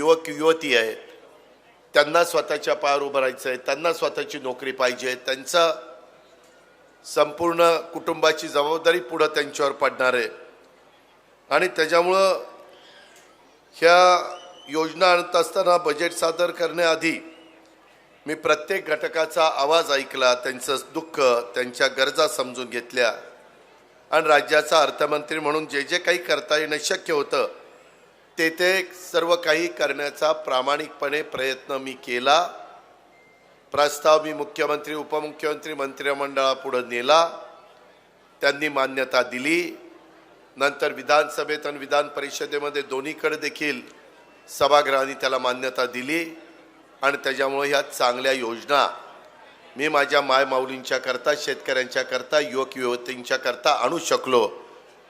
युवक युवती आहेत, त्यांना स्वतःच्या पायावर उभं राहायचं आहे, त्यांना स्वतःची नोकरी पाहिजे, त्यांचा संपूर्ण कुटुंबाची जबाबदारी पुढं त्यांच्यावर पडणार आहे. आणि त्याच्यामुळं ह्या योजना आणत असताना बजेट सादर करण्याआधी मी प्रत्येक घटकाचा आवाज ऐकला, त्यांचं दुःख, त्यांच्या गरजा समजून घेतल्या आणि राज्याचा अर्थमंत्री म्हणून जे जे काही करता येणं शक्य होतं ते सर्व काही करण्याचा प्रामाणिकपणे प्रयत्न मी केला. प्रस्ताव मी मुख्यमंत्री, उपमुख्यमंत्री, मंत्रिमंडळापुढे नेला, त्यांनी मान्यता दिली. नंतर विधानसभेत आणि विधान परिषदेमध्ये दोन्हीकडे देखील सभागृहांनी त्याला मान्यता दिली आणि त्याच्यामुळे ह्या चांगल्या योजना मी माझ्या मायमाऊलींच्या करता, शेतकऱ्यांच्या करता, युवक युवतींच्या करता आणू शकलो,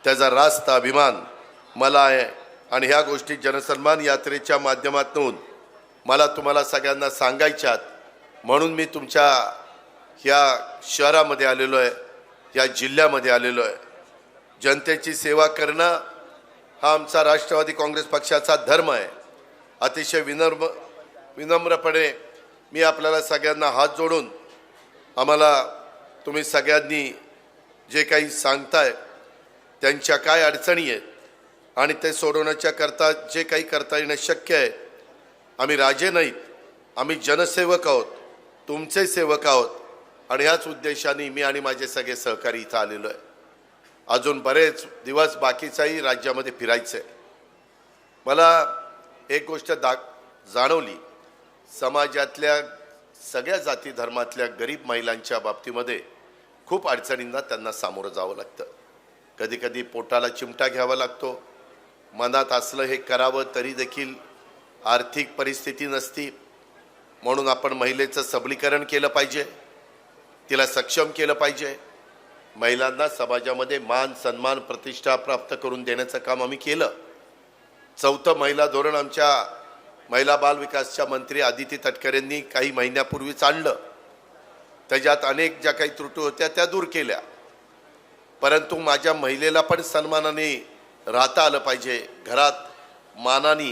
त्याचा रास्त अभिमान मला आहे. आणि ह्या गोष्टी जनसन्मान यात्रेच्या माध्यमातून मला तुम्हाला सगळ्यांना सांगायच्यात, म्हणून मी तुमच्या ह्या शहरामध्ये आलेलो आहे, या जिल्ह्यामध्ये आलेलो आहे. जनतेची सेवा करणं हा आमचा राष्ट्रवादी काँग्रेस पक्षाचा धर्म आहे. अतिशय विनम्रपणे मी आपल्याला सगळ्यांना हात जोडून, आम्हाला तुम्ही सगळ्यांनी जे काही सांगताय त्यांच्या काय अडचणी आहेत आणि ते सोडवण्याच्या करता जे काही करता येणं शक्य आहे, आम्ही राजे नाहीत, आम्ही जनसेवक आहोत, तुमचे सेवक आहोत. आणि ह्याच उद्देशाने मी आणि माझे सगळे सहकारी इथं आलेलो आहे. अजून बरेच दिवस बाकीचाही राज्यामध्ये फिरायचं आहे. मला एक गोष्ट जाणवली, समाजातल्या सगळ्या जाती धर्मातल्या गरीब महिलांच्या बाबतीमध्ये खूप अडचणींना त्यांना सामोरं जावं लागतं. कधी कधी पोटाला चिमटा घ्यावा लागतो. मनात असलं हे करावं तरी देखील आर्थिक परिस्थिती नसती. म्हणून आपण महिलेचं सबलीकरण केलं पाहिजे, तिला सक्षम केलं पाहिजे. महिलांना समाजामध्ये मान सन्मान प्रतिष्ठा प्राप्त करून देण्याचं काम आम्ही केलं. 4थं महिला धोरण आमच्या महिला बाल विकासच्या मंत्री आदिती तटकरेंनी काही महिन्यापूर्वीच आणलं. त्याच्यात अनेक ज्या काही त्रुटी होत्या त्या दूर केल्या. परंतु माझ्या महिलेला पण सन्मानाने राहता आलं पाहिजे, घरात मानाने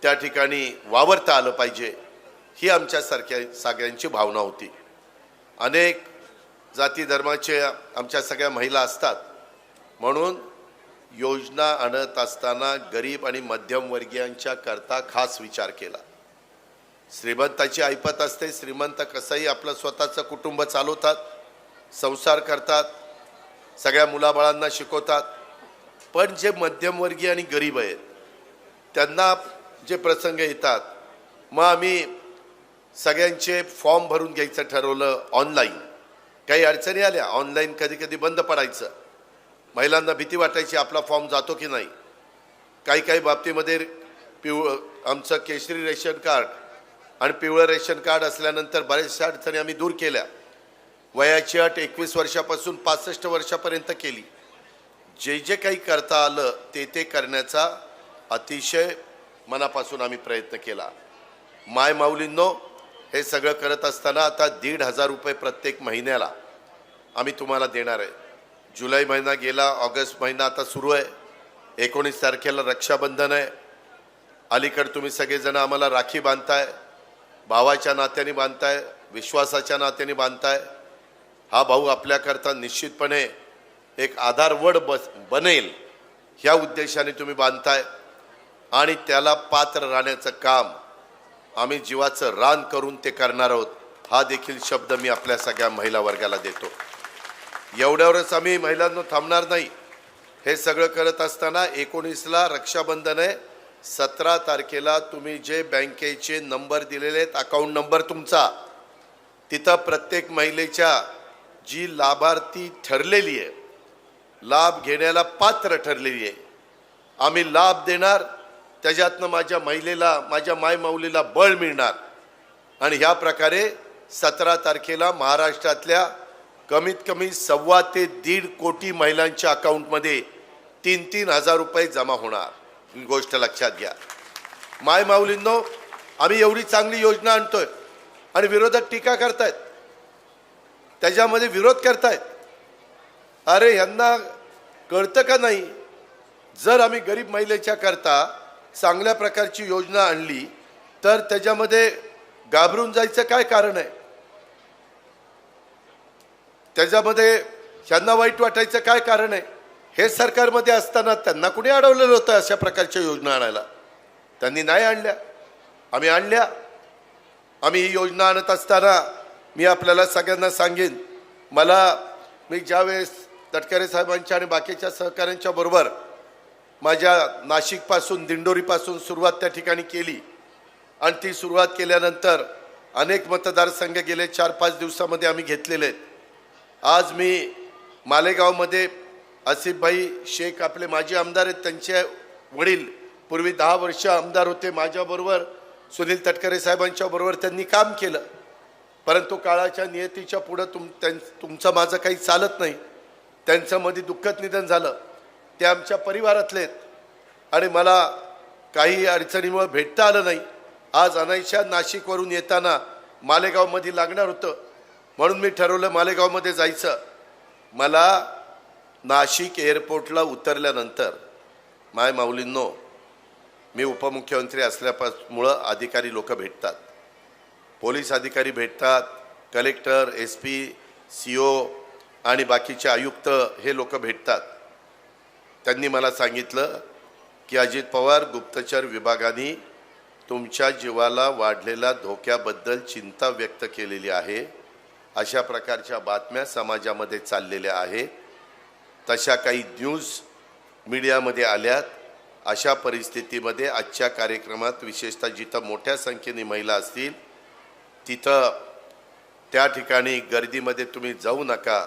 त्या ठिकाणी वावरता आलं पाहिजे, ही आमच्यासारख्या सगळ्यांची भावना होती. अनेक जाती धर्माचे आमच्या सगळ्या महिला असतात. म्हणून योजना आणत असताना गरीब आणि मध्यमवर्गीयांच्या करता खास विचार केला. श्रीमंताची ऐपत असते, श्रीमंत कसंही आपलं स्वतःचं कुटुंब चालवतात, संसार करतात, सगळ्या मुलाबाळांना शिकवतात. पण जे मध्यमवर्गीय आणि गरीब आहेत त्यांना जे प्रसंग येतात, मग आम्ही सगळ्यांचे फॉर्म भरून घ्यायचं ठरवलं ऑनलाईन. काही अडचणी आल्या, ऑनलाईन कधी कधी बंद पडायचं, महिलांना भीती वाटायची आपला फॉर्म जातो की नाही. काही बाबतीमध्ये आमचं केशरी रेशन कार्ड आणि पिवळं रेशन कार्ड असल्यानंतर बऱ्याचशा अडचणी आम्ही दूर केल्या. वयाची अट 21 वर्षापासून 65 वर्षापर्यंत केली. जे जे काही करता आलं ते करण्याचा अतिशय मनापासून आम्ही प्रयत्न केला. माय माऊलींनो, हे सगळं करत असताना आता 1,500 रुपये प्रत्येक महिन्याला आम्ही तुम्हाला देणार आहे. जुलै महिना गेला, ऑगस्ट महिना आता सुरू आहे. 19 तारखेला रक्षाबंधन आहे. अलीकडे तुम्ही सगळेजण आम्हाला राखी बांधताय, भावाच्या नात्याने बांधताय, विश्वासाच्या नात्याने बांधताय. हा भाऊ आपल्याकरता निश्चितपणे एक आधारवड बनेल ह्या उद्देशाने तुम्ही बांधताय. आणि त्याला पात्र राहण्याचं काम आम्ही जीवाचं रान करून ते करणार आहोत, हा देखील शब्द मी आपल्या सगळ्या महिला वर्गाला देतो. एवढ्यावरच आम्ही महिलांना थांबणार नाही. हे सगळं करत असताना 19ला रक्षाबंधन आहे. 17 तारखेला तुम्ही जे बँकेचे नंबर दिलेले आहेत, अकाउंट नंबर तुमचा, तिथं प्रत्येक महिलेच्या जी लाभार्थी ठरलेली आहे, लाभ घेण्याला पात्र ठरलेली आहे, आम्ही लाभ देणार. त्याच्यातनं माझ्या महिलेला, माझ्या मायमाऊलीला बळ मिळणार. आणि ह्या प्रकारे 17 तारखेला महाराष्ट्रातल्या कमीत कमी 1.25 ते 1.5 कोटी महिलांच्या अकाउंटमध्ये 3-3 हजार रुपये जमा होणार. ही गोष्ट लक्षात घ्या. मायमाऊलींनो, आम्ही एवढी चांगली योजना आणतोय आणि विरोधक टीका करतायत, त्याच्यामध्ये विरोध करतायत. अरे ह्यांना कळतं का नाही, जर आम्ही गरीब महिलेच्या करता चांगल्या प्रकारची योजना आणली तर त्याच्यामध्ये घाबरून जायचं काय कारण आहे? त्याच्यामध्ये त्यांना वाईट वाटायचं काय कारण आहे? हे सरकारमध्ये असताना त्यांना कुणी अडवलेलं होतं अशा प्रकारच्या योजना आणायला? त्यांनी नाही आणल्या, आम्ही आणल्या. आम्ही ही योजना आणत असताना मी आपल्याला सगळ्यांना सांगेन, मी ज्यावेळेस तटकरे साहेबांच्या आणि बाकीच्या सहकाऱ्यांच्या बरोबर माझ्या नाशिकपासून दिंडोरीपासून सुरुवात त्या ठिकाणी केली आणि ती सुरुवात केल्यानंतर अनेक मतदारसंघ गेले 4-5 दिवसामध्ये आम्ही घेतलेले आहेत. आज मी मालेगावमध्ये आसिफभाई शेख आपले माजी आमदार आहेत, त्यांचे वडील पूर्वी 10 वर्ष आमदार होते माझ्याबरोबर, सुनील तटकरे साहेबांच्या बरोबर त्यांनी काम केलं. परंतु काळाच्या नियतीच्या पुढं तुमचं माझं काही चालत नाही. त्यांचं मध्ये दुःखद निधन झालं. ते आमच्या परिवारातले आहेत आणि मला काही अडचणीमुळे भेटता आलं नाही. आज अनायशा नाशिकवरून येताना मालेगावमध्ये लागणार होतं, म्हणून मी ठरवलं मालेगावमध्ये जायचं. मला नाशिक एअरपोर्टला उतरल्यानंतर माय माऊलींनो, मी उपमुख्यमंत्री असल्यामुळं अधिकारी लोक भेटतात, पोलीस अधिकारी भेटतात, कलेक्टर, SP, CO आणि बाकीचे आयुक्त हे लोक भेटतात. त्यांनी मला सांगितलं की अजित पवार, गुप्तचर विभागाने तुमच्या जीवाला वाढलेल्या धोक्याबद्दल चिंता व्यक्त केलेली आहे. अशा प्रकारच्या बातम्या समाजामध्ये चाललेल्या आहेत, तशा काही न्यूज मीडियामध्ये आल्यात. अशा परिस्थितीमध्ये आजच्या कार्यक्रमात विशेषतः जिथं मोठ्या संख्येने महिला असतील तिथं त्या ठिकाणी गर्दीमध्ये तुम्ही जाऊ नका,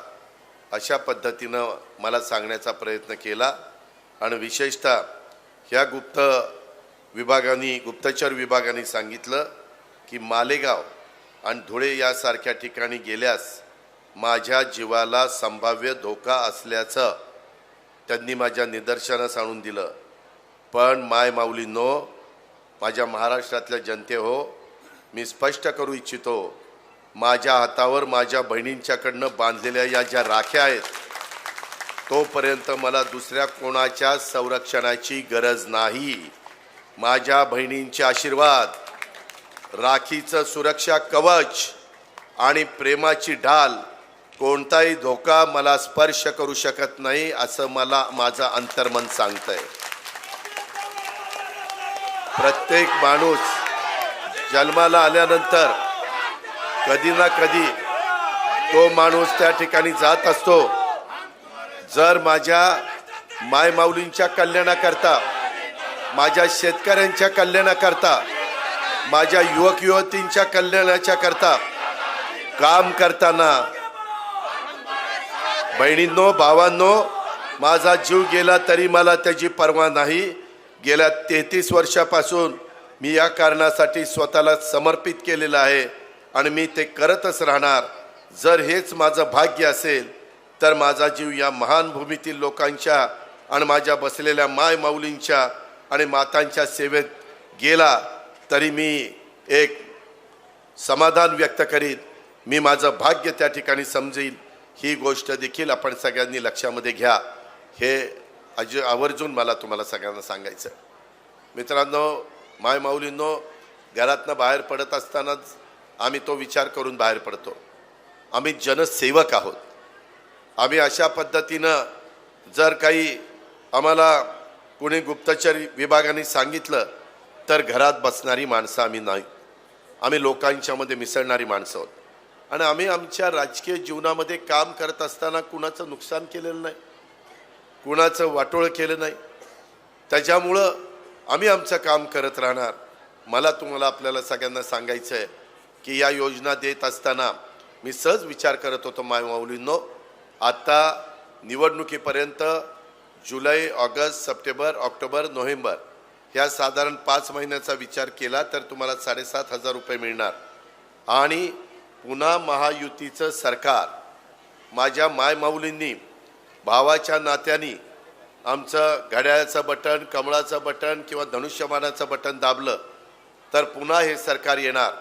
अशा पद्धतीनं मला सांगण्याचा प्रयत्न केला. आणि विशेषतः ह्या गुप्तचर विभागाने सांगितलं की मालेगाव आणि धुळे यासारख्या ठिकाणी गेल्यास माझ्या जीवाला संभाव्य धोका असल्याचं त्यांनी माझ्या निदर्शनास आणून दिलं. पण माय माऊलींनो, माझ्या महाराष्ट्रातल्या जनते हो, मी स्पष्ट करू इच्छितो, माझ्या हातावर माझ्या बहिणींच्याकडनं बांधलेल्या या ज्या राख्या आहेत, तोपर्यंत मला दुसऱ्या कोणाच्या संरक्षणाची गरज नाही. माझ्या बहिणींचे आशीर्वाद, राखीचं सुरक्षा कवच आणि प्रेमाची ढाल, कोणताही धोका मला स्पर्श करू शकत नाही असं मला माझं अंतर्मन सांगतंय. प्रत्येक माणूस जन्माला आल्यानंतर कधी ना कधी तो माणूस त्या ठिकाणी जात असतो. जर माझ्या मायमाऊलींच्या कल्याणाकरता, माझ्या शेतकऱ्यांच्या कल्याणाकरता, माझ्या युवक युवतींच्या कल्याणाच्या करता काम करताना, बहिणींनो, भावांनो, माझा जीव गेला तरी मला त्याची पर्वा नाही. गेल्या 33 वर्षापासून मी या कारणासाठी स्वतःला समर्पित केलेलं आहे आणि मी ते करतच राहणार. जर हेच माझं भाग्य असेल तर माझा जीव या महान भूमीतील लोकांच्या आणि माझ्या बसलेल्या माय माऊलींच्या आणि मातांच्या सेवेत गेला तरी मी एक समाधान व्यक्त करीन. मी माझं भाग्य त्या ठिकाणी समजेल. ही गोष्ट देखील आपण सगळ्यांनी लक्षामध्ये घ्या. हे आवर्जून मला तुम्हाला सगळ्यांना सांगायचं. मित्रांनो, माय माऊलींनो, घरातनं बाहेर पडत असतानाच आम्ही तो विचार करून बाहेर पडतो. आम्ही जनसेवक आहोत. आम्ही अशा पद्धतीनं जर काही आम्हाला कोणी गुप्तचर विभागाने सांगितलं तर घरात बसणारी माणसं आम्ही नाही. आम्ही लोकांच्यामध्ये मिसळणारी माणसं आहोत आणि आम्ही आमच्या राजकीय जीवनामध्ये काम करत असताना कुणाचं नुकसान केलेलं नाही, कुणाचं वाटोळं केलं नाही. त्याच्यामुळं आम्ही आमचं काम करत राहणार. मला तुम्हाला आपल्याला सगळ्यांना सांगायचं आहे की या योजना देत असताना मी सहज विचार करत होतो, माय माऊलींनो, आता निवडणुकीपर्यंत जुलै, ऑगस्ट, सप्टेंबर, ऑक्टोबर, नोव्हेंबर ह्या साधारण 5 महिन्याचा विचार केला तर तुम्हाला 7,500 रुपये मिळणार. आणि पुन्हा महायुतीचं सरकार, माझ्या माय माऊलींनी भावाच्या नात्याने आमचं घड्याळाचं बटन, कमळाचं बटन किंवा धनुष्यमानाचं बटन दाबलं तर पुन्हा हे सरकार येणार.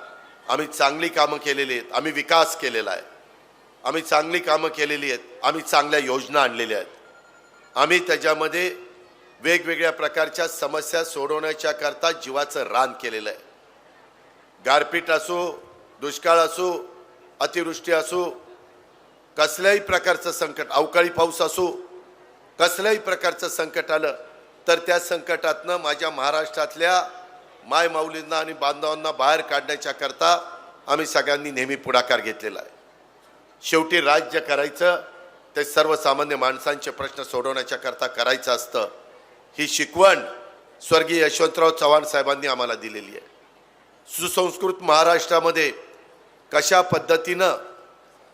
आम्ही चांगली कामं केलेली आहेत, आम्ही विकास केलेला आहे, आम्ही चांगली कामं केलेली आहेत, आम्ही चांगल्या योजना आणलेल्या आहेत. आम्ही त्याच्यामध्ये वेगवेगळ्या प्रकारच्या समस्या सोडवण्याच्या करता जीवाचं रान केलेलं आहे. गारपीट असो, दुष्काळ असो, अतिवृष्टी असो, कसल्याही प्रकारचं संकट, अवकाळी पाऊस असो, कसल्याही प्रकारचं संकट आलं तर त्या संकटातनं माझ्या महाराष्ट्रातल्या मायमाऊलींना आणि बांधवांना बाहेर काढण्याच्या करता आम्ही सगळ्यांनी नेहमी पुढाकार घेतलेला आहे. शेवटी राज्य करायचं ते सर्वसामान्य माणसांचे प्रश्न सोडवण्याच्या करता करायचं असतं. ही शिकवण स्वर्गीय यशवंतराव चव्हाण साहेबांनी आम्हाला दिलेली आहे. सुसंस्कृत महाराष्ट्रामध्ये कशा पद्धतीनं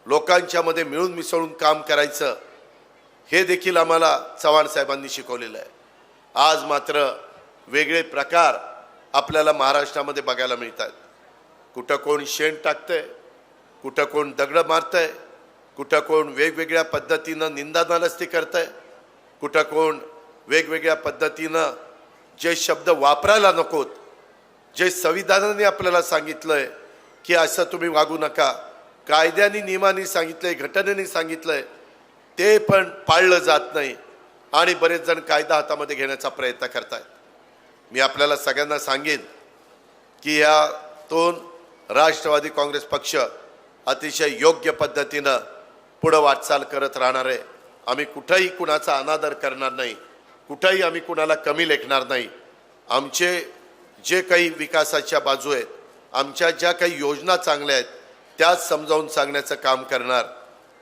लोकांच्या मध्ये मिळून मिसळून काम करायचं हे देखील आम्हाला चव्हाण साहेबांनी शिकवलेलं आहे. आज मात्र वेगळे प्रकार आपल्याला महाराष्ट्रामध्ये बघायला मिळतात. कुठं कोण शेण टाकतंय, कुठं कोण दगड मारतंय, कुठं कोण वेगवेगळ्या पद्धतीनं निंदानालस्ती करतंय, कुठं कोण वेगवेगळ्या पद्धतीनं जे शब्द वापरायला नकोत, जे संविधानाने आपल्याला सांगितलंय की असं तुम्ही वागू नका, कायद्याने नियमाने सांगितलंय, घटनेने सांगितलंय, ते पण पाळलं जात नाही आणि बरेच जण कायदा हातामध्ये घेण्याचा प्रयत्न करतायत. मी आपल्याला सगळ्यांना सांगेन की यातून राष्ट्रवादी काँग्रेस पक्ष अतिशय योग्य पद्धतीनं पुढं वाटचाल करत राहणार आहे. आम्ही कुठंही कुणाचा अनादर करणार नाही, कुठंही आम्ही कुणाला कमी लेखणार नाही. आमचे जे काही विकासाच्या बाजू आहेत, आमच्या ज्या काही योजना चांगल्या आहेत त्याच समजावून सांगण्याचं काम करणार.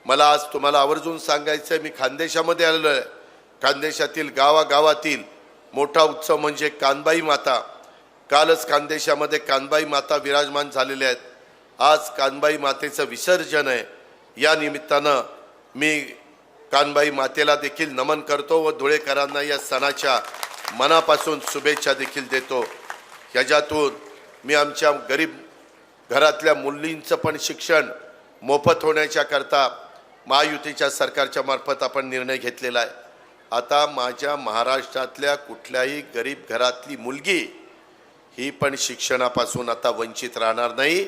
मला आज तुम्हाला आवर्जून सांगायचं आहे, मी खानदेशामध्ये आलेलो आहे. खानदेशातील गावागावातील मोठा उत्सव म्हणजे कानबाई माता. कालच खानदेशामध्ये कानबाई माता विराजमान झालेल्या आहेत. आज कानबाई मातेचं विसर्जन आहे. या निमित्तानं मी कानबाई मातेला देखील नमन करतो व धुळेकरांना या सणाच्या मनापासून शुभेच्छा देखील देतो. ह्याच्यातून मी आमच्या गरीब घरातल्या मुलींचं पण शिक्षण मोफत होण्याच्या करता महायुतीच्या सरकारच्या मार्फत आपण निर्णय घेतलेला आहे. आता माझ्या महाराष्ट्रातल्या कुठल्याही गरीब घरातली मुलगी ही पण शिक्षणापासून आता वंचित राहणार नाही.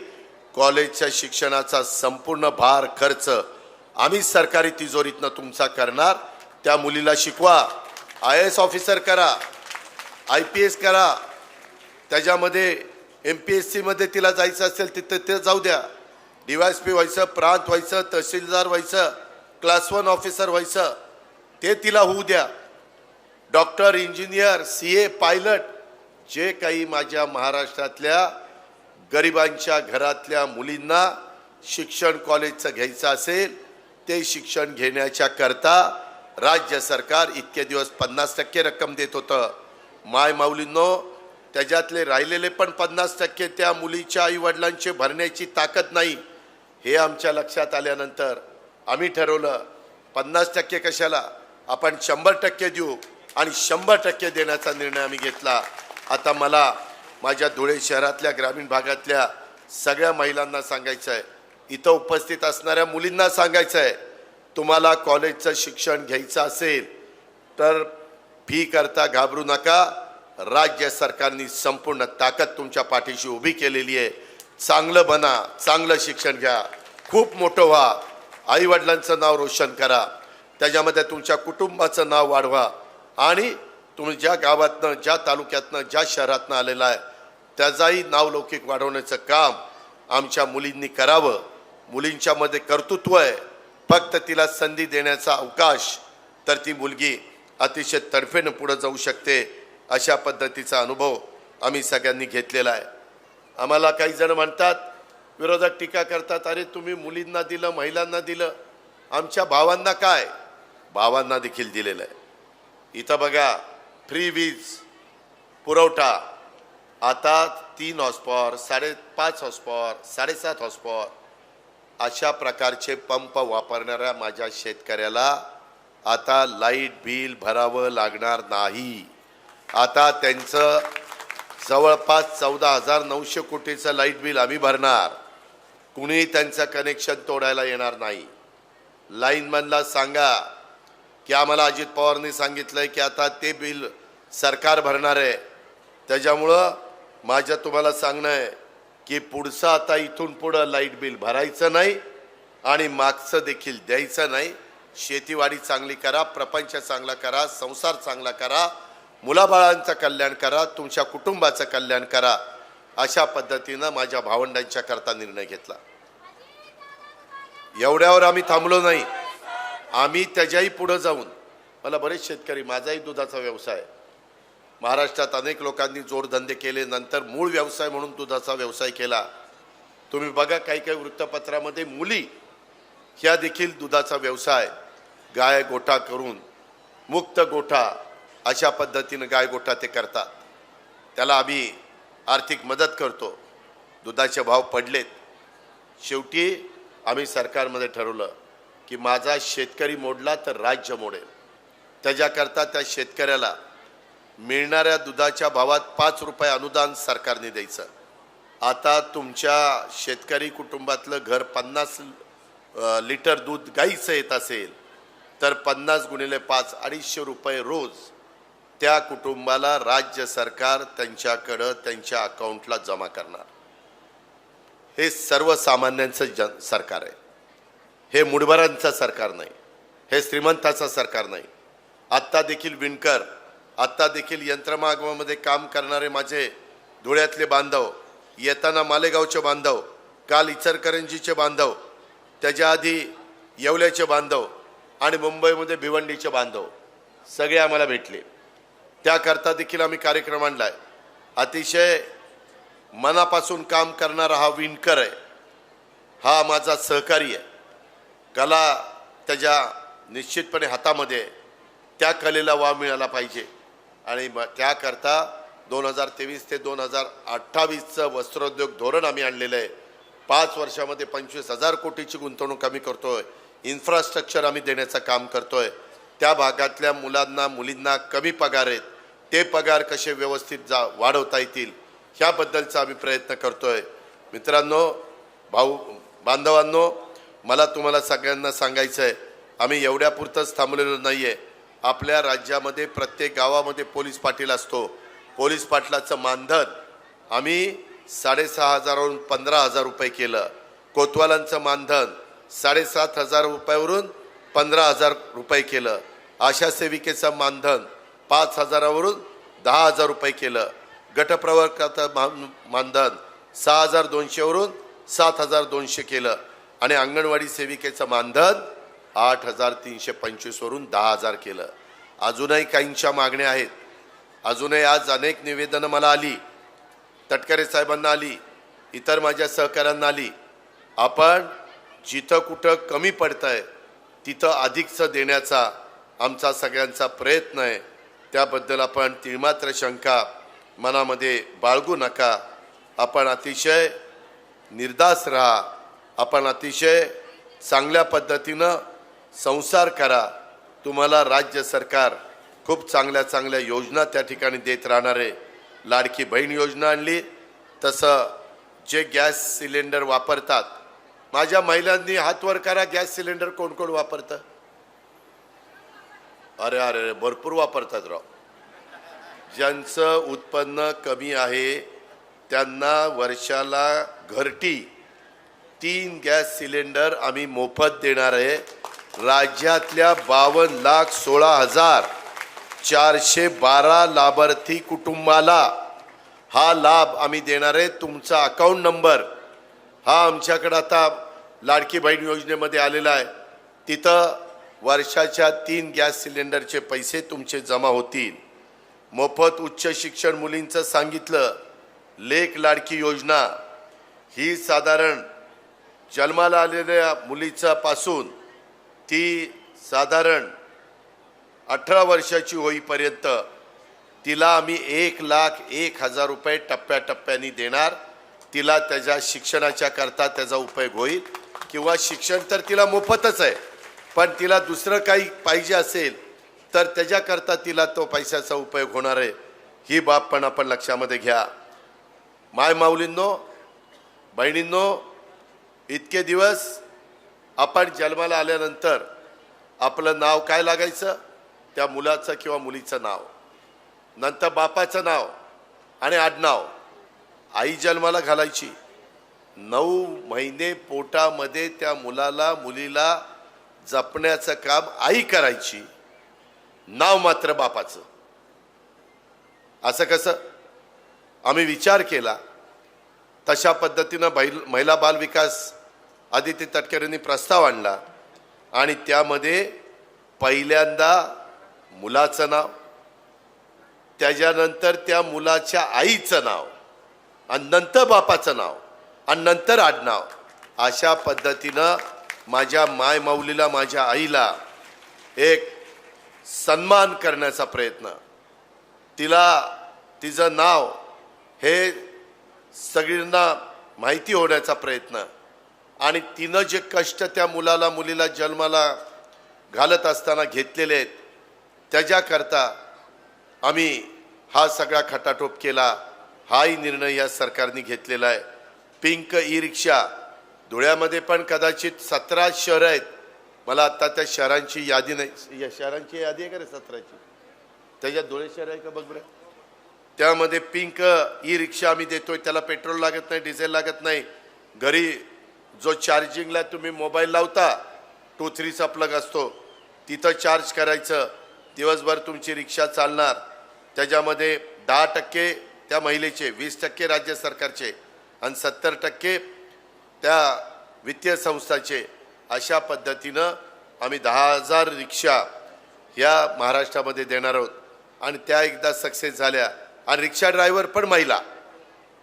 कॉलेजच्या शिक्षणाचा संपूर्ण भार खर्च आम्ही सरकारी तिजोरीतनं तुमचा करणार. त्या मुलीला शिकवा, IAS ऑफिसर करा, IPS करा, त्याच्यामध्ये MPSC मध्ये तिला जायचं असेल तिथे ते जाऊ द्या. DYSP व्हायचं, प्रांत व्हायचं, तहसीलदार व्हायचं, क्लास 1 ऑफिसर व्हायचं, ते तिला होऊ द्या. डॉक्टर, इंजिनियर, CA, पायलट, जे काही माझ्या महाराष्ट्रातल्या गरिबांच्या घरातल्या मुलींना शिक्षण कॉलेजचं घ्यायचं असेल ते शिक्षण घेण्याच्या करता राज्य सरकार इतके दिवस 50% रक्कम देत होतं. माय माऊलींनो, त्याच्यातले राहिलेले पण 50% त्या मुलीच्या आईवडिलांचे भरण्याची ताकद नाही. हे आमच्या लक्षात आल्यानंतर आम्ही ठरवलं 50% कशाला, आपण 100% देऊ आणि 100% देण्याचा निर्णय आम्ही घेतला. आता मला माझ्या धुळे शहरातल्या ग्रामीण भागातल्या सगळ्या महिलांना सांगायचं आहे, इथं उपस्थित असणाऱ्या मुलींना सांगायचं आहे, तुम्हाला कॉलेजचं शिक्षण घ्यायचं असेल तर फी करता घाबरू नका. राज्य सरकारने संपूर्ण ताकद तुमच्या पाठीशी उभी केलेली आहे. चांगलं बना, चांगलं शिक्षण घ्या, खूप मोठं व्हा, आईवडिलांचं नाव रोशन करा, त्याच्यामध्ये तुमच्या कुटुंबाचं नाव वाढवा आणि तुम्ही ज्या गावातनं, ज्या तालुक्यातनं, ज्या शहरातनं आलेला आहे त्याचाही नावलौकिक वाढवण्याचं काम आमच्या मुलींनी करावं. मुलींच्यामध्ये कर्तृत्व आहे, फक्त तिला संधी देण्याचा अवकाश, तर ती मुलगी अतिशय तडफेनं पुढे जाऊ शकते. अशा पद्धतीचा अनुभव आम्ही सगळ्यांनी घेतलेला आहे. आम्हाला काही जण म्हणतात, विरोधक टीका करतात, अरे तुम्ही मुलींना दिलं, महिलांना दिलं, आमच्या भावांना काय? भावांना देखील दिलेलं आहे. इथं बघा, फ्री वीज पुरवठा आता 3 हॉर्सपॉवर, 5.5 हॉर्सपॉवर, 7.5 हॉर्सपॉवर अशा प्रकारचे पंप वापरणाऱ्या माझ्या शेतकऱ्याला आता लाईट बिल भरावं लागणार नाही. आता त्यांचं जवळपास 14,900 कोटीचं लाईट बिल आम्ही भरणार. कुणी त्यांचं कनेक्शन तोडायला येणार नाही. लाईनमॅनला सांगा की आम्हाला अजित पवारने सांगितलंय की आता ते बिल सरकार भरणार आहे. त्याच्यामुळं माझं तुम्हाला सांगणं आहे की पुढचं आता इथून पुढं लाईट बिल भरायचं नाही आणि मागचं देखील द्यायचं नाही. शेतीवाडी चांगली करा, प्रपंच चांगला करा, संसार चांगला करा, मुलाबाळांचं कल्याण करा, तुमच्या कुटुंबाचं कल्याण करा, अशा पद्धतीनं माझ्या भावंडांच्या करता निर्णय घेतला. एवढ्यावर आम्ही थांबलो नाही. आम्ही त्याच्याही पुढे जाऊन, मला बरेच शेतकरी, माझाही दुधाचा व्यवसाय, महाराष्ट्रात अनेक लोकांनी जोडधंदे केले, नंतर मूळ व्यवसाय म्हणून दुधाचा व्यवसाय केला. तुम्ही बघा काही काही वृत्तपत्रामध्ये मुली ह्या देखील दुधाचा व्यवसाय, गाय गोठा करून, मुक्त गोठा अशा पद्धतीने गाय गोठा ते करतात. त्याला आम्ही आर्थिक मदत करतो. दुधाचे भाव पडलेत. शेवटी आम्ही सरकारमध्ये ठरवलं की माझा शेतकरी मोडला तर राज्य मोडेल. त्याच्याकरता त्या शेतकऱ्याला मिळणाऱ्या दुधाच्या भावात 5 रुपये अनुदान सरकारने द्यायचं. आता तुमच्या शेतकरी कुटुंबातलं घर 50 लिटर दूध गाईचं येत असेल तर 50 गुणिले 5 250 रुपये रोज त्या कुटुंबाला राज्य सरकार त्यांच्याकडं त्यांच्या अकाउंटला जमा करणार. हे सर्वसामान्यांचं सरकार आहे. हे मुठभरांचं सरकार नाही. हे श्रीमंताचं सरकार नाही. आत्ता देखील विणकर, आत्ता देखील यंत्रमागामध्ये काम करणारे माझे धुळ्यातले बांधव, येताना मालेगावचे बांधव, काल इचलकरंजीचे बांधव, त्याच्या आधी येवल्याचे बांधव आणि मुंबईमध्ये भिवंडीचे बांधव सगळे आम्हाला भेटले. त्याकरता देखील आम्ही कार्यक्रम आणलाय. अतिशय मनापासून काम करणारा हा विणकर आहे. हा माझा सहकारी आहे. कला त्याच्या निश्चितपणे हातामध्ये, त्या कलेला वाव मिळाला पाहिजे आणि त्याकरता 2023 ते 2028चं वस्त्रोद्योग धोरण आम्ही आणलेलं आहे. 5 वर्षामध्ये 25,000 कोटीची गुंतवणूक आम्ही करतोय. इन्फ्रास्ट्रक्चर आम्ही देण्याचं काम करतोय. त्या भागातल्या मुलांना मुलींना कमी पगार आहेत, ते पगार कसे व्यवस्थित वाढवता येतील ह्याबद्दलचा आम्ही प्रयत्न करतोय. मित्रांनो, भाऊ बांधवांनो, मला तुम्हाला सगळ्यांना सांगायचं आहे, आम्ही एवढ्यापुरतंच थांबलेलो नाही आहे. आपल्या राज्यामध्ये प्रत्येक गावामध्ये पोलीस पाटील असतो. पोलीस पाटलाचं मानधन आम्ही 6,500 वरून 15,000 रुपये केलं. कोतवालांचं मानधन 7,500 रुपयावरून 15,000 रुपये केलं. आशा सेविकेचं मानधन 5,000 वरून 10,000 रुपये केलं. गटप्रवर्गाचं मानधन 6,200 वरून 7,200 केलं आणि अंगणवाडी सेविकेचं मानधन 8,325 वरून 10,000 केलं. अजूनही काहींच्या मागण्या आहेत. अजूनही आज अनेक निवेदनं मला आली, तटकरे साहेबांना आली, इतर माझ्या सहकाऱ्यांना आली. आपण जिथं कुठं कमी पडतंय तिथं अधिकचं देण्याचा आमचा सगळ्यांचा प्रयत्न आहे. त्याबद्दल आपण तिळमात्र शंका मनामध्ये बाळगू नका. आपण अतिशय निर्धास्त राहा. आपण अतिशय चांगल्या पद्धतीनं संसार करा. तुम्हाला राज्य सरकार खूप चांगल्या चांगल्या योजना त्या ठिकाणी देत राहणार आहे. लाडकी बहीण योजना आणली, तसं जे गॅस सिलेंडर वापरतात, माझ्या महिलांनी हात वर करा, गॅस सिलेंडर कोण कोण वापरतं? अरे अरे भरपूर वापरतात राव. ज्यांचं उत्पन्न कमी आहे त्यांना वर्षाला घरटी 3 गॅस सिलेंडर आम्ही मोफत देणार आहे. राज्यातल्या 52,16,412 लाभार्थी कुटुंबाला हा लाभ आम्ही देणार आहे. तुमचा अकाउंट नंबर हा आमच्याकडे आता लाडकी बहीण योजनेमध्ये आलेला आहे. तिथं वर्षाच्या 3 गॅस सिलेंडरचे पैसे तुमचे जमा होतील. मोफत उच्च शिक्षण मुलींचं सांगितलं. लेक लाडकी योजना ही साधारण जन्माला आलेल्या मुलीचा पासून ती साधारण 18 वर्षाची होईपर्यंत तिला आम्ही 1,01,000 रुपये टप्प्याटप्प्याने देणार. तिला त्याच्या शिक्षणाच्या करता त्याचा उपयोग होईल. किंवा शिक्षण तर तिला मोफतच आहे, पण तिला दुसरं काही पाहिजे असेल तर त्याच्याकरता तिला तो पैशाचा उपयोग होणार आहे. ही बाब पण आपण लक्षामध्ये घ्या. माय माऊलींनो, बहिणींनो, इतके दिवस आपण जन्माला आल्यानंतर आपलं नाव काय लागायचं? त्या मुलाचं किंवा मुलीचं नाव, नंतर बापाचं नाव आणि आडनाव. आई जन्माला घालायची. 9 महिने पोटामध्ये त्या मुलाला मुलीला जपण्याचं काम आई करायची. नाव मात्र बापाचं. असं कसं? आम्ही विचार केला, तशा पद्धतीनं महिला बाल विकास आदिती तटकरेंनी प्रस्ताव आणला आणि त्यामध्ये पहिल्यांदा मुलाचं नाव, त्याच्यानंतर त्या मुलाच्या आईचं नाव आणि नंतर बापाचं नाव आणि नंतर आडनाव, अशा पद्धतीनं माझ्या मायमाऊलीला, माझ्या आईला एक सन्मान करण्याचा प्रयत्न, तिला तिचं नाव हे सगळ्यांना माहिती होण्याचा प्रयत्न आणि तिनं जे कष्ट त्या मुलाला मुलीला जन्माला घालत असताना घेतलेले आहेत त्याच्याकरता आम्ही हा सगळा खटाटोप केला. हाही निर्णय या सरकारने घेतलेला आहे. पिंक ई रिक्षा धुळ्यामध्ये पण कदाचित 17 शहरं आहेत. मला आता त्या शहरांची यादी नाही, या शहरांची यादी आहे का रे 17ची? त्याच्यात धुळे शहर आहे का बघ बरं. त्यामध्ये पिंक ई रिक्षा आम्ही देतोय. त्याला पेट्रोल लागत नाही, डिझेल लागत नाही. घरी जो चार्जिंगला तुम्ही मोबाईल लावता 2-3चा प्लग असतो, तिथं चार्ज करायचं, दिवसभर तुमची रिक्षा चालणार. त्याच्यामध्ये 10% त्या महिलेचे, 20% राज्य सरकारचे आणि 70% त्या वित्तीय संस्थाचे. अशा पद्धतीनं आम्ही 10,000 रिक्षा या महाराष्ट्रामध्ये देणार आहोत आणि त्या एकदा सक्सेस झाल्या आणि रिक्षा ड्रायव्हर पण महिला,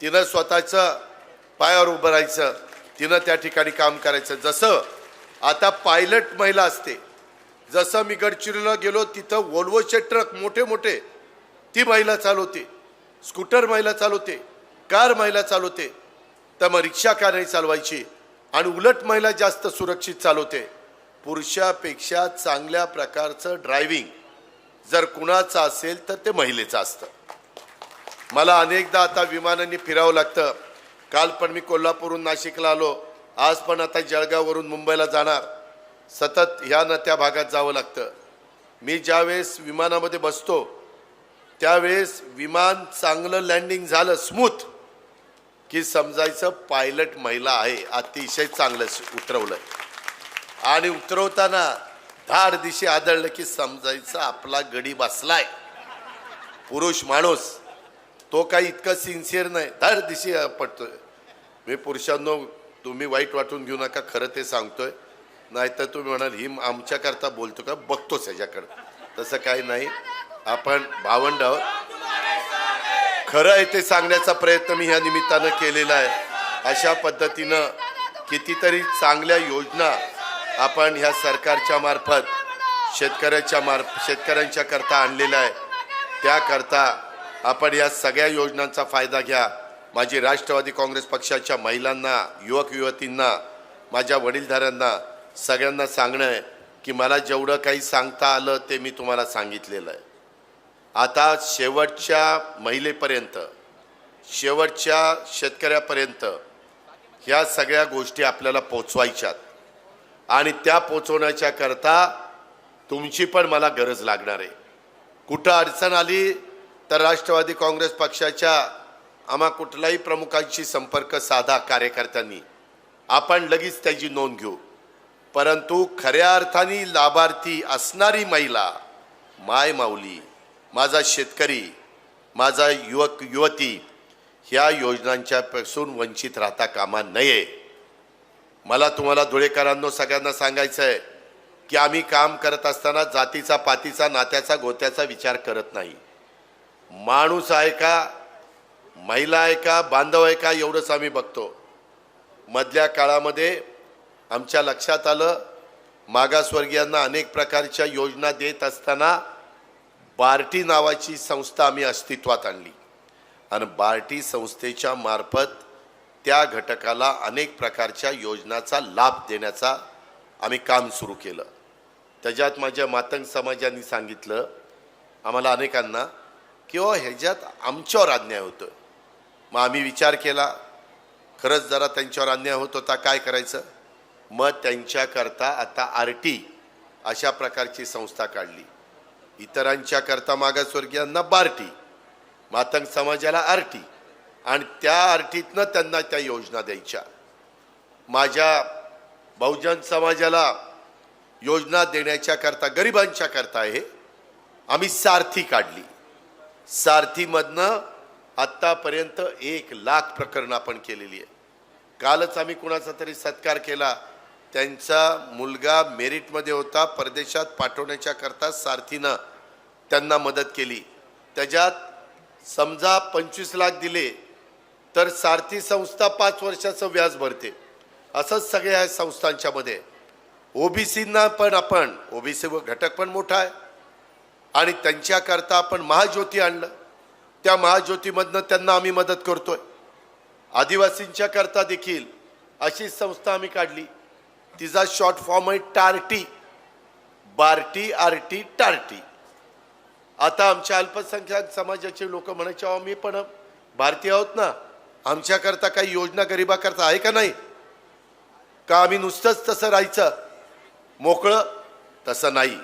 तिनं स्वतःचं पायावर उभं राहायचं, तिनं त्या ठिकाणी काम करायचं. जसं आता पायलट महिला असते, जसं मी गडचिरोलीला गेलो तिथं वोल्वोचे ट्रक मोठे मोठे ती महिला चालवते, स्कूटर महिला चालवते, कार महिला चालवते, तर मग रिक्षा का नाही चालवायची? आणि उलट महिला जास्त सुरक्षित चालवते. पुरुषापेक्षा चांगल्या प्रकारचं ड्रायव्हिंग जर कुणाचं असेल तर ते महिलेचं असतं. मला अनेकदा आता विमानांनी फिरावं लागतं. काल पण मी कोल्हापूरहून नाशिकला आलो, आज पण आता जळगाववरून मुंबईला जाणार. सतत ह्या न त्या भागात जावं लागतं. मी ज्यावेळेस विमानामध्ये बसतो त्यावेळेस विमान चांगलं लँडिंग झालं स्मूथ की समजायचं पायलट महिला आहे, अतिशय चांगलं उतरवलं. आणि उतरवताना धाड दिशे आदळलं की समजायचं आपला गडी बसलाय. पुरुष माणूस तो काही इतकं सिन्सिअर नाही, धाड दिशे पडतोय. मी पुरुषांनो तुम्ही वाईट वाटून घेऊ नका, खरं ते सांगतोय. नाहीतर तुम्ही म्हणाल ही आमच्याकरता बोलतो का, बघतोच ह्याच्याकडं. तसं काही नाही, आपण भावंड आहोत. खरं आहे ते सांगण्याचा प्रयत्न मी ह्या निमित्तानं केलेला आहे. अशा पद्धतीनं कितीतरी चांगल्या योजना आपण ह्या सरकारच्या मार्फत शेतकऱ्यांच्या करता आणलेल्या आहे. त्याकरता आपण या सगळ्या योजनांचा फायदा घ्या. माझी राष्ट्रवादी काँग्रेस पक्षाच्या महिलांना, युवक युवतींना, माझ्या वडीलधाऱ्यांना सगळ्यांना सांगणं आहे की मला जेवढं काही सांगता आलं ते मी तुम्हाला सांगितलेलं आहे. आता शेवटच्या महिलेपर्यंत, शेवटच्या शेतकऱ्यापर्यंत ह्या सगळ्या गोष्टी आपल्याला पोचवायच्यात आणि त्या पोचवण्याच्या करता तुमची पण मला गरज लागणार आहे. कुठं अडचण आली तर राष्ट्रवादी काँग्रेस पक्षाच्या आम्हा कुठल्याही प्रमुखांशी संपर्क साधा कार्यकर्त्यांनी, आपण लगेच त्याची नोंद घेऊ. परंतु खऱ्या अर्थाने लाभार्थी असणारी महिला, माय माऊली, माझा शेतकरी, माझा युवक युवती ह्या योजनांच्या पासून वंचित राहता कामा नये. मला तुम्हाला धुळेकरांनो सगळ्यांना सांगायचं आहे की आम्ही काम करत असताना जातीचा, पातीचा, नात्याचा, गोत्याचा विचार करत नाही. माणूस आहे का, महिला आहे का, बांधव आहे का, एवढंच आम्ही बघतो. मधल्या काळामध्ये आमच्या लक्षात आलं मागासवर्गीयांना अनेक प्रकारच्या योजना देत असताना बार्टी नावाची संस्था आम्ही अस्तित्वात आणली आणि बार्टी संस्थेच्या मार्फत त्या घटकाला अनेक प्रकारच्या योजनाचा लाभ देण्याचा आम्ही काम सुरू केलं. त्याच्यात माझ्या मातंग समाजाने सांगितलं आम्हाला अनेकांना की ह्याच्यात आमच्यावर अन्याय होतो. मग आम्ही विचार केला, खरंच जरा त्यांच्यावर अन्याय होत होता, काय करायचं? मग त्यांच्याकरता आता RT अशा प्रकारची संस्था काढली. इतरांच्या करता मागासवर्गीयांना बार्टी, मातंग समाजाला RT आणि त्या RTतनं त्यांना त्या योजना द्यायच्या. माझ्या बहुजन समाजाला योजना देण्याच्या करता, गरिबांच्या करता आहे आम्ही सारथी काढली. सारथीमधनं आत्तापर्यंत 1,00,000 प्रकरणं आपण केलेली आहे. कालच आम्ही कुणाचा तरी सत्कार केला. त्यांचा मुलगा मेरिटमध्ये होता, परदेशात पाठवण्याच्या करता सारथीनं त्यांना मदत केली. त्याच्यात समजा 25 लाख दिले तर सारथी संस्था 5 वर्षाचं व्याज भरते. असंच सगळ्या संस्थांच्या मध्ये ओबीसींना पण आपण ओबीसी घटक पण मोठा आहे आणि त्यांच्याकरता आपण महाज्योती आणलं. त्या महाज्योतीमधनं त्यांना आम्ही मदत करतोय. आदिवासींच्या करता देखील अशी संस्था आम्ही काढली. तिचा शॉर्ट फॉर्म आहे टार्टी, बार्टी आरटी टार्टी. आता आमच्या अल्पसंख्याक समाजाचे लोक म्हणायचे आम्ही पण भारतीय आहोत ना, आमच्याकरता काही योजना गरिबाकरता आहे का नाही, का आम्ही नुसतंच तसं राहायचं मोकळं? तसं नाही.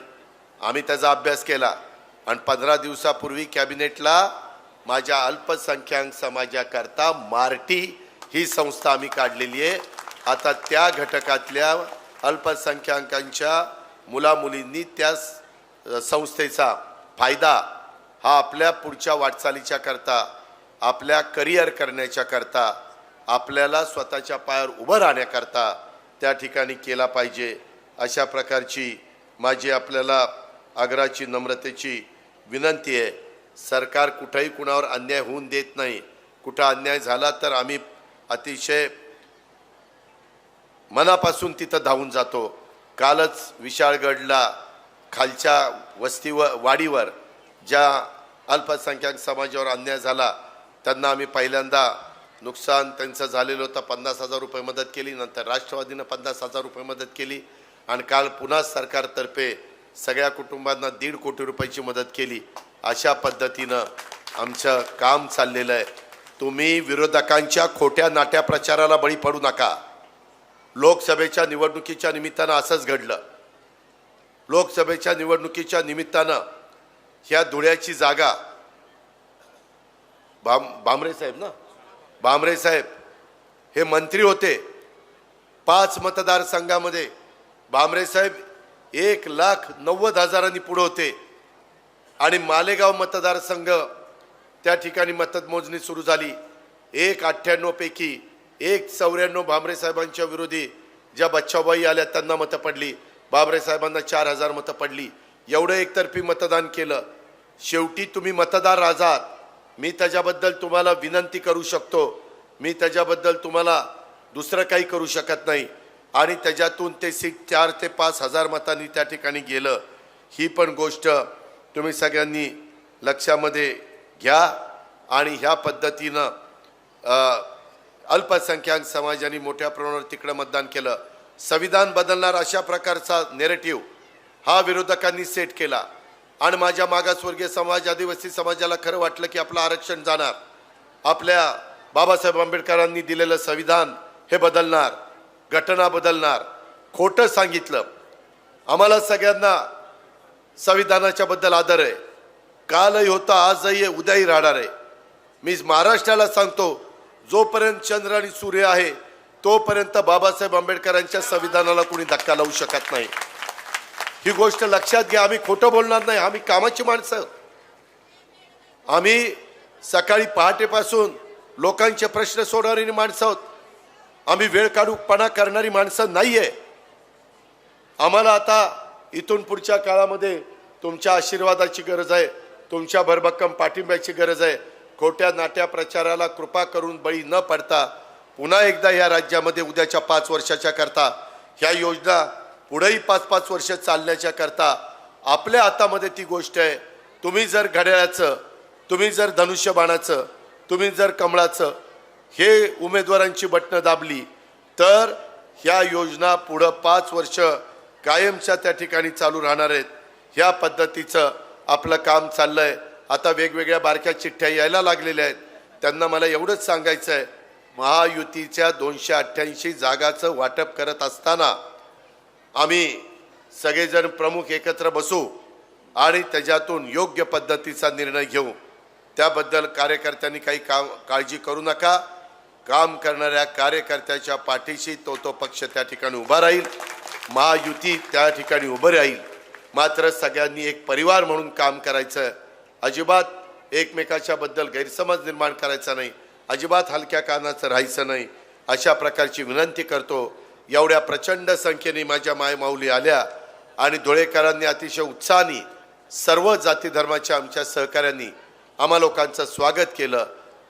आम्ही त्याचा अभ्यास केला आणि 15 दिवसापूर्वी कॅबिनेटला माझ्या अल्पसंख्याक समाजाकरता मार्टी ही संस्था आम्ही काढलेली आहे. आता त्या घटकातल्या अल्पसंख्याकांच्या मुलामुलींनी त्या संस्थेचा फायदा हा आपल्या पुढच्या वाटचालीच्या करता, आपल्या करिअर करण्याच्या करता, आपल्याला स्वतःच्या पायावर उभं राहण्याकरता त्या ठिकाणी केला पाहिजे. अशा प्रकारची माझी आपल्याला आग्रहाची नम्रतेची विनंती आहे. सरकार कुठेही कुणावर अन्याय होऊन देत नाही. कुठं अन्याय झाला तर आम्ही अतिशय मनापासून तिथं धावून जातो. कालच विशाळगडला खालच्या वस्तीवर वाडीवर ज्या अल्पसंख्याक समाजावर अन्याय झाला त्यांना आम्ही पहिल्यांदा नुकसान त्यांचं झालेलं होतं 50,000 रुपये मदत केली. नंतर राष्ट्रवादीनं 50,000 रुपये मदत केली आणि काल पुन्हा सरकारतर्फे सगळ्या कुटुंबांना 1.5 कोटी रुपयाची मदत केली. अशा पद्धतीनं आमचं काम चाललेलं आहे. तुम्ही विरोधकांच्या खोट्या नाट्या प्रचाराला बळी पडू नका. लोकसभेच्या निवडणुकीच्या निमित्तानं असंच घडलं. लोकसभेच्या निवडणुकीच्या निमित्तानं ह्या धुळ्याची जागा भामरे साहेब ना, भामरे साहेब हे मंत्री होते. 5 मतदारसंघामध्ये भामरे साहेब 1,90,000 पुढे होते आणि मालेगाव मतदारसंघ त्या ठिकाणी मतमोजणी सुरू झाली. 1,98 पैकी 1,94 भामरे साहेबांच्या विरोधी ज्या बच्चाबाई आल्या त्यांना मतं पडली. भामरे साहेबांना 4,000 मतं पडली. एवढं एकतर्फी मतदान केलं. शेवटी तुम्ही मतदार आहात. मी त्याच्याबद्दल तुम्हाला विनंती करू शकतो, मी त्याच्याबद्दल तुम्हाला दुसरं काही करू शकत नाही. आणि त्याच्यातून ते सीट 4 ते 5 हजार मतांनी त्या ठिकाणी गेलं. ही पण गोष्ट तुम्ही सगळ्यांनी लक्षामध्ये घ्या. आणि ह्या पद्धतीनं अल्पसंख्याक समाजाने मोठ्या प्रमाणावर तिकडं मतदान केलं. संविधान बदलणार अशा प्रकारचा नेरेटिव्ह हा विरोधकांनी सेट केला आणि माझ्या मागासवर्गीय समाज आदिवासी समाजाला खरं वाटलं की आपलं आरक्षण जाणार, आपल्या बाबासाहेब आंबेडकरांनी दिलेलं संविधान हे बदलणार, घटना बदलणार. खोटं सांगितलं. आम्हाला सगळ्यांना संविधानाच्या बद्दल आदर आहे. कालही होता, आजही आहे, उद्याही राहणार आहे. मी महाराष्ट्राला सांगतो, जोपर्यंत चंद्र आणि सूर्य आहे तोपर्यंत बाबासाहेब आंबेडकरांच्या संविधानाला कोणी धक्का लावू शकत नाही. ही गोष्ट लक्षात घ्या. आम्ही खोटं बोलणार नाही. आम्ही कामाची माणसं. आम्ही सकाळी पहाटेपासून लोकांचे प्रश्न सोडवणारी माणसं आहोत. आम्ही वेळ काढूपणा करणारी माणसं नाहीये. आम्हाला आता इथून पुढच्या काळामध्ये तुमच्या आशीर्वादाची गरज आहे, तुमच्या भरभक्कम पाठिंब्याची गरज आहे. खोट्या नाट्या प्रचाराला कृपा करून बळी न पडता पुन्हा एकदा या राज्यामध्ये उद्याच्या 5 वर्षाच्या करता ह्या योजना पुढेही 5-5 वर्ष चालण्याच्या करता आपल्या हातामध्ये ती गोष्ट आहे. तुम्ही जर घड्याळाचं, तुम्ही जर धनुष्यबाणाचं, तुम्ही जर कमळाचं हे उमेदवारांची बटणं दाबली तर ह्या योजना पुढं 5 वर्ष कायमच्या त्या ठिकाणी चालू राहणार आहेत. ह्या पद्धतीचं आपलं काम चाललंय. आता वेगवेगळ्या बारक्या चिठ्ठ्या यायला लागलेल्या आहेत. त्यांना मला एवढंच सांगायचं आहे, महायुतीच्या 288 जागाचं वाटप करत असताना आम्ही सगळेजण प्रमुख एकत्र बसू आणि त्याच्यातून योग्य पद्धतीचा निर्णय घेऊ. त्याबद्दल कार्यकर्त्यांनी काही काळजी करू नका. काम करणाऱ्या कार्यकर्त्याच्या पाठीशी तो पक्ष त्या ठिकाणी उभा राहील, महायुती त्या ठिकाणी उभं राहील. मात्र सगळ्यांनी एक परिवार म्हणून काम करायचं. अजिबात एकमेकाच्या बद्दल गैरसमज निर्माण करायचा नाही, अजिबात हलक्या कानाचं राहायचं नाही, अशा प्रकारची विनंती करतो. एवढ्या प्रचंड संख्येने माझ्या मायमाऊली आल्या आणि धुळेकरांनी अतिशय उत्साहाने सर्व जाती धर्माच्या आमच्या सहकाऱ्यांनी आम्हा लोकांचं स्वागत केलं.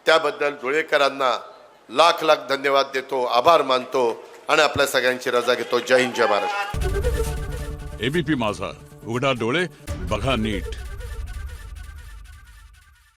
त्याबद्दल धुळेकरांना लाख लाख धन्यवाद देतो, आभार मानतो आणि आपल्या सगळ्यांची रजा घेतो. जय हिंद, जय महाराष्ट्र. एबीपी माझा, उघडा डोळे बघा नीट.